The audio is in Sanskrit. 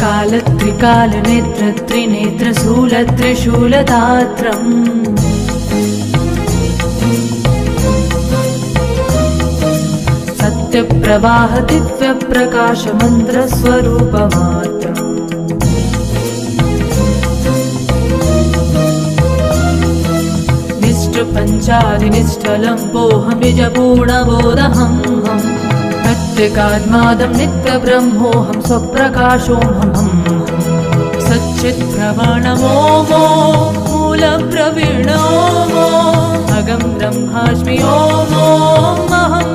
कालत्रिकालनेत्रत्रिनेत्रशूलत्रिशूलदात्रम् सत्यप्रवाह दिव्यप्रकाशमन्त्रस्वरूपमात्रम् निष्ठपञ्चादिनिष्ठलम्बोऽहं बीजपूर्णबोधहम् प्रत्यगात्मादं नित्यब्रह्मोऽहं स्वप्रकाशोऽहम् सच्चित्प्रवणमोमो मूलप्रवीणोमो अगं ब्रह्मास्मि ओमो अहं